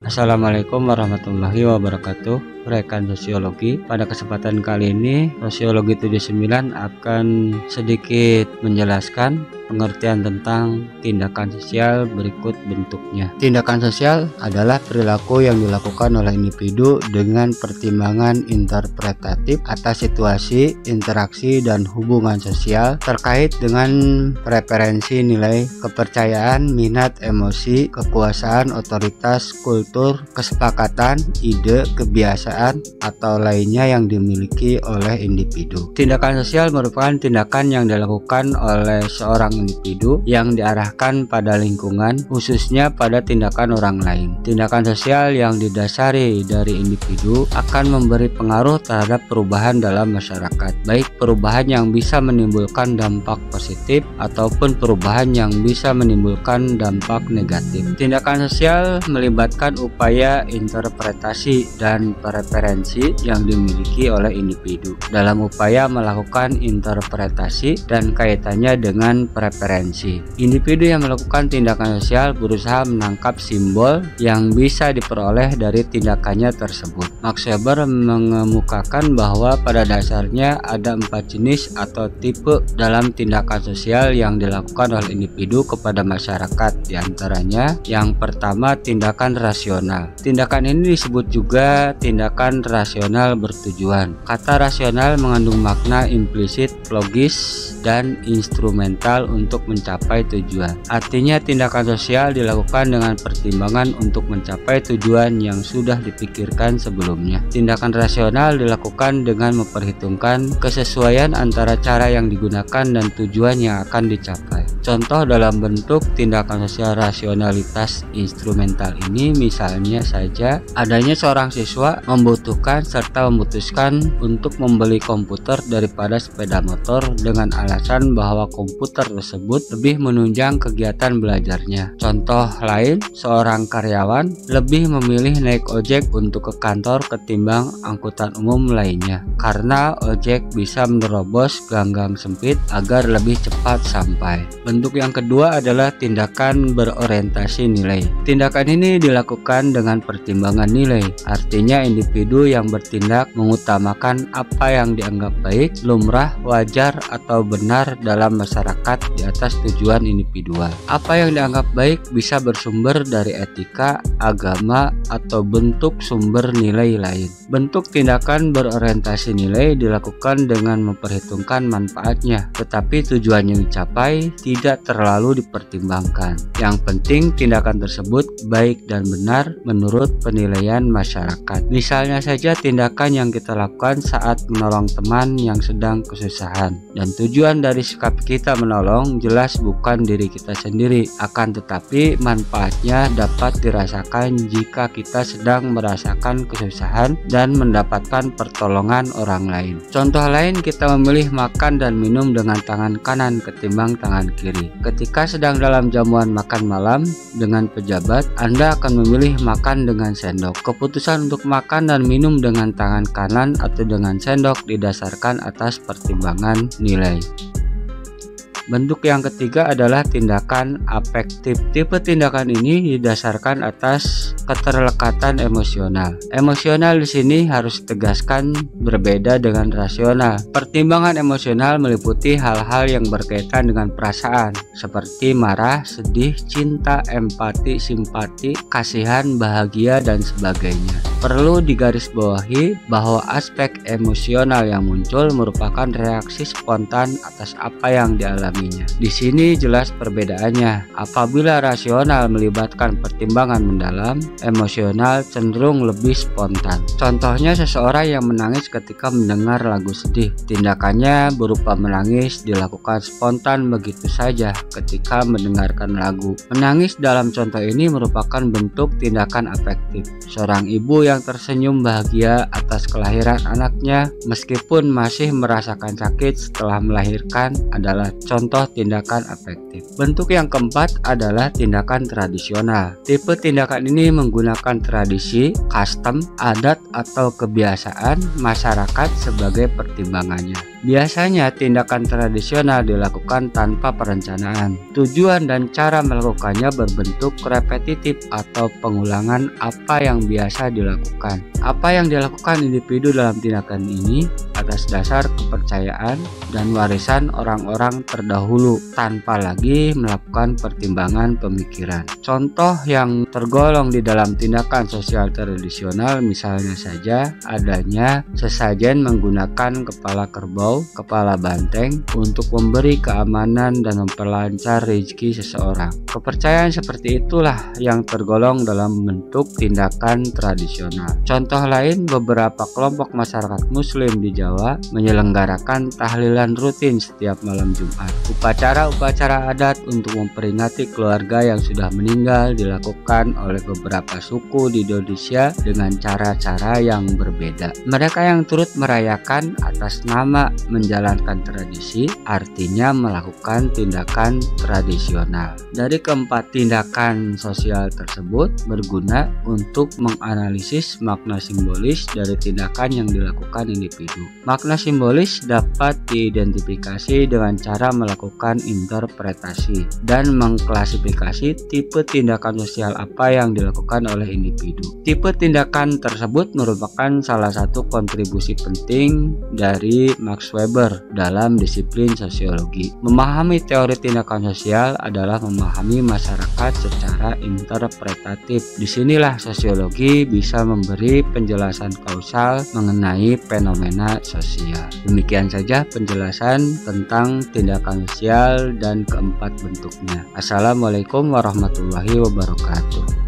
Assalamualaikum warahmatullahi wabarakatuh. Rekan sosiologi, pada kesempatan kali ini Sosiologi 79 akan sedikit menjelaskan pengertian tentang tindakan sosial berikut bentuknya. Tindakan sosial adalah perilaku yang dilakukan oleh individu dengan pertimbangan interpretatif atas situasi, interaksi, dan hubungan sosial terkait dengan preferensi, nilai, kepercayaan, minat, emosi, kekuasaan, otoritas, kultur, kesepakatan, ide, kebiasaan, atau lainnya yang dimiliki oleh individu. Tindakan sosial merupakan tindakan yang dilakukan oleh seorang individu yang diarahkan pada lingkungan, khususnya pada tindakan orang lain. Tindakan sosial yang didasari dari individu akan memberi pengaruh terhadap perubahan dalam masyarakat, baik perubahan yang bisa menimbulkan dampak positif ataupun perubahan yang bisa menimbulkan dampak negatif. Tindakan sosial melibatkan upaya interpretasi dan preferensi yang dimiliki oleh individu dalam upaya melakukan interpretasi dan kaitannya dengan preferensi. Individu yang melakukan tindakan sosial berusaha menangkap simbol yang bisa diperoleh dari tindakannya tersebut. Max Weber mengemukakan bahwa pada dasarnya ada 4 jenis atau tipe dalam tindakan sosial yang dilakukan oleh individu kepada masyarakat. Di antaranya, yang pertama, tindakan rasional. Tindakan ini disebut juga tindakan rasional bertujuan. Kata rasional mengandung makna implisit, logis, dan instrumental untuk mencapai tujuan. Artinya tindakan sosial dilakukan dengan pertimbangan untuk mencapai tujuan yang sudah dipikirkan sebelumnya. Tindakan rasional dilakukan dengan memperhitungkan kesesuaian antara cara yang digunakan dan tujuan yang akan dicapai. Contoh dalam bentuk tindakan sosial rasionalitas instrumental ini misalnya saja adanya seorang siswa membutuhkan serta memutuskan untuk membeli komputer daripada sepeda motor dengan alasan bahwa komputer tersebut lebih menunjang kegiatan belajarnya. Contoh lain, seorang karyawan lebih memilih naik ojek untuk ke kantor ketimbang angkutan umum lainnya karena ojek bisa menerobos gang-gang sempit agar lebih cepat sampai. Bentuk yang kedua adalah tindakan berorientasi nilai. Tindakan ini dilakukan dengan pertimbangan nilai. Artinya individu yang bertindak mengutamakan apa yang dianggap baik, lumrah, wajar, atau benar dalam masyarakat di atas tujuan individual. Apa yang dianggap baik bisa bersumber dari etika, agama, atau bentuk sumber nilai lain. Bentuk tindakan berorientasi nilai dilakukan dengan memperhitungkan manfaatnya, tetapi tujuan yang dicapai tidak terlalu dipertimbangkan. Yang penting tindakan tersebut baik dan benar menurut penilaian masyarakat. Misalnya saja tindakan yang kita lakukan saat menolong teman yang sedang kesusahan, dan tujuan dari sikap kita menolong jelas bukan diri kita sendiri, akan tetapi manfaatnya dapat dirasakan jika kita sedang merasakan kesusahan dan mendapatkan pertolongan orang lain. Contoh lain, kita memilih makan dan minum dengan tangan kanan ketimbang tangan kiri. Ketika sedang dalam jamuan makan malam dengan pejabat, Anda akan memilih makan dengan sendok. Keputusan untuk makan dan minum dengan tangan kanan atau dengan sendok didasarkan atas pertimbangan nilai. Bentuk yang ketiga adalah tindakan afektif. Tipe tindakan ini didasarkan atas keterlekatan emosional. Emosional di sini harus ditegaskan berbeda dengan rasional. Pertimbangan emosional meliputi hal-hal yang berkaitan dengan perasaan seperti marah, sedih, cinta, empati, simpati, kasihan, bahagia, dan sebagainya. Perlu digarisbawahi bahwa aspek emosional yang muncul merupakan reaksi spontan atas apa yang dialaminya. Di sini jelas perbedaannya. Apabila rasional melibatkan pertimbangan mendalam, emosional cenderung lebih spontan. Contohnya seseorang yang menangis ketika mendengar lagu sedih. Tindakannya berupa menangis dilakukan spontan begitu saja ketika mendengarkan lagu. Menangis dalam contoh ini merupakan bentuk tindakan afektif. Seorang ibu yang tersenyum bahagia atas kelahiran anaknya meskipun masih merasakan sakit setelah melahirkan adalah contoh tindakan afektif. Bentuk yang keempat adalah tindakan tradisional. Tipe tindakan ini menggunakan tradisi, custom, adat, atau kebiasaan masyarakat sebagai pertimbangannya. Biasanya tindakan tradisional dilakukan tanpa perencanaan. Tujuan dan cara melakukannya berbentuk repetitif atau pengulangan apa yang biasa dilakukan. Apa yang dilakukan individu dalam tindakan ini atas dasar kepercayaan dan warisan orang-orang terdahulu tanpa lagi melakukan pertimbangan pemikiran. Contoh yang tergolong di dalam tindakan sosial tradisional misalnya saja adanya sesajen menggunakan kepala kerbau, kepala banteng untuk memberi keamanan dan memperlancar rezeki seseorang. Kepercayaan seperti itulah yang tergolong dalam bentuk tindakan tradisional. Contoh lain, beberapa kelompok masyarakat muslim di Jawa menyelenggarakan tahlilan rutin setiap malam Jumat. Upacara-upacara adat untuk memperingati keluarga yang sudah meninggal dilakukan oleh beberapa suku di Indonesia dengan cara-cara yang berbeda. Mereka yang turut merayakan atas nama menjalankan tradisi, artinya melakukan tindakan tradisional. Dari keempat tindakan sosial tersebut berguna untuk menganalisis makna simbolis dari tindakan yang dilakukan individu. Makna simbolis dapat diidentifikasi dengan cara melakukan interpretasi dan mengklasifikasi tipe tindakan sosial apa yang dilakukan oleh individu. Tipe tindakan tersebut merupakan salah satu kontribusi penting dari Max Weber dalam disiplin sosiologi. Memahami teori tindakan sosial adalah memahami masyarakat secara interpretatif. Disinilah sosiologi bisa memberi penjelasan kausal mengenai fenomena sosial. Demikian saja penjelasan tentang tindakan sosial dan keempat bentuknya. Assalamualaikum warahmatullahi wabarakatuh.